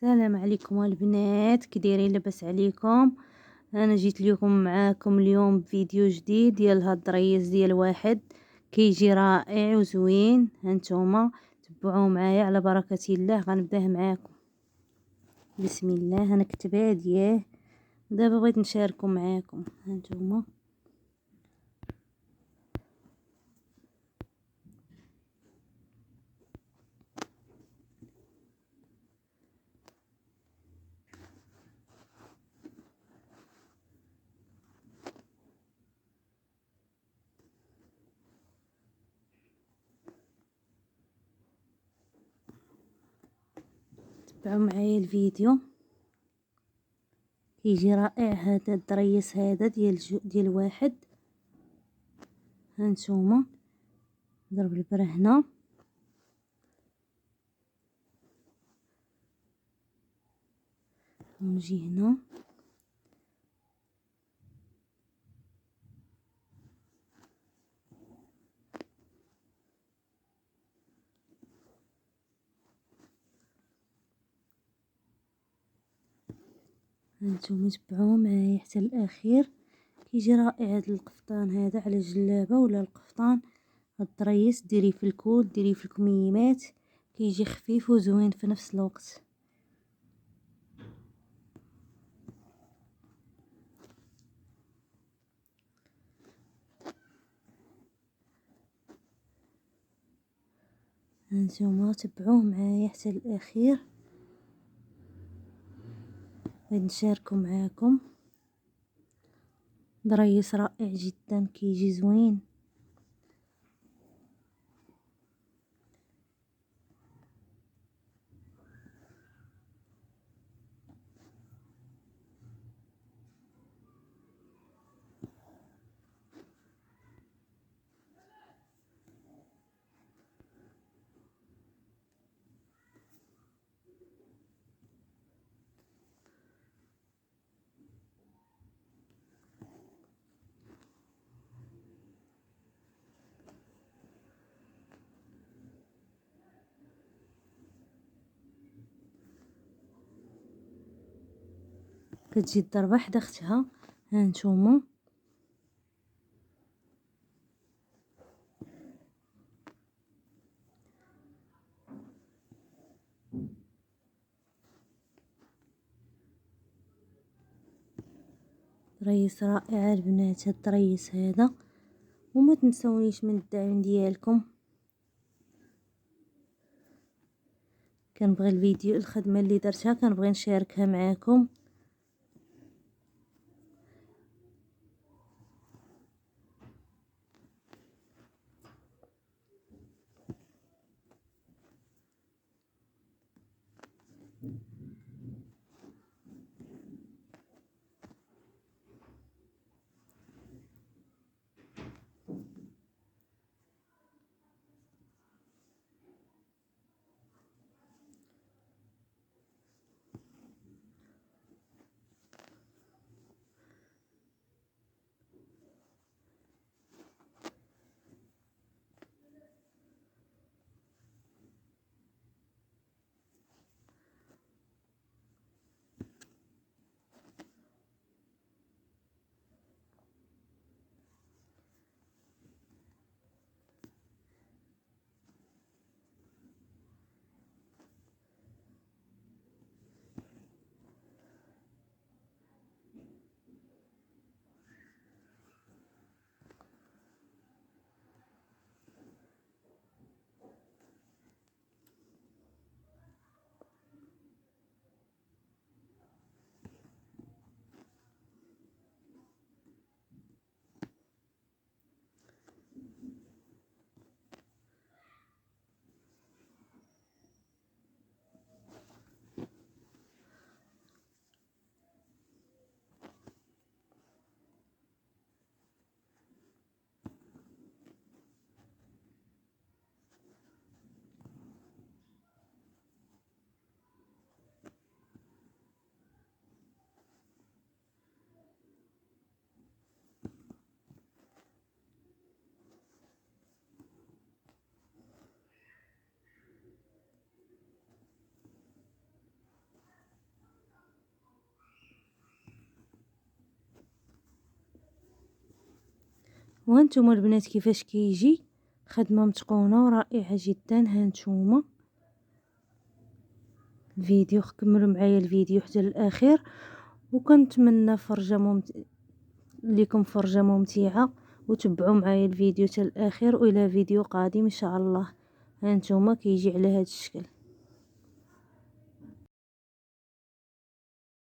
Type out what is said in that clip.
السلام عليكم البنات، كي دايرين؟ لاباس عليكم؟ انا جيت لكم معاكم اليوم بفيديو جديد ديال هاد الريس ديال واحد كيجي رائع وزوين. هانتوما تبعوه معايا على بركه الله. غنبداه معاكم. بسم الله. انا كنت باديه دابا بغيت نشاركو معاكم. هانتوما تبعوا معايا الفيديو. كيجي رائع هذا الدريس هذا ديال واحد. هانتوما نضرب البره هنا ونجي هنا هانتوما تبعوه معايا حتى الاخير. كيجي رائع هذا القفطان هذا على جلابه ولا القفطان. هاد الطريس ديريه في الكول، ديريه في الكميمات، كيجي خفيف وزوين في نفس الوقت. هانتوما تبعوه معايا حتى الاخير. غادي نشاركو معاكم دريس رائع جدا، كيجي زوين. كتجي الضربه حدا اختها. هانتوما دريس رائع البنات هاد الدريس هذا. وما تنسونيش من الدعم ديالكم. كنبغي الفيديو الخدمه اللي درتها كنبغي نشاركها معاكم. وهانتوما البنات كيفاش كيجي خدمه متقونه ورائعه جدا. هانتوما الفيديو كملوا معايا الفيديو حتى للاخير، وكنتمنى لكم فرجه ممتعه، وتبعوا معايا الفيديو حتى للاخير، والى فيديو قادم ان شاء الله. هانتوما كيجي على هذا الشكل.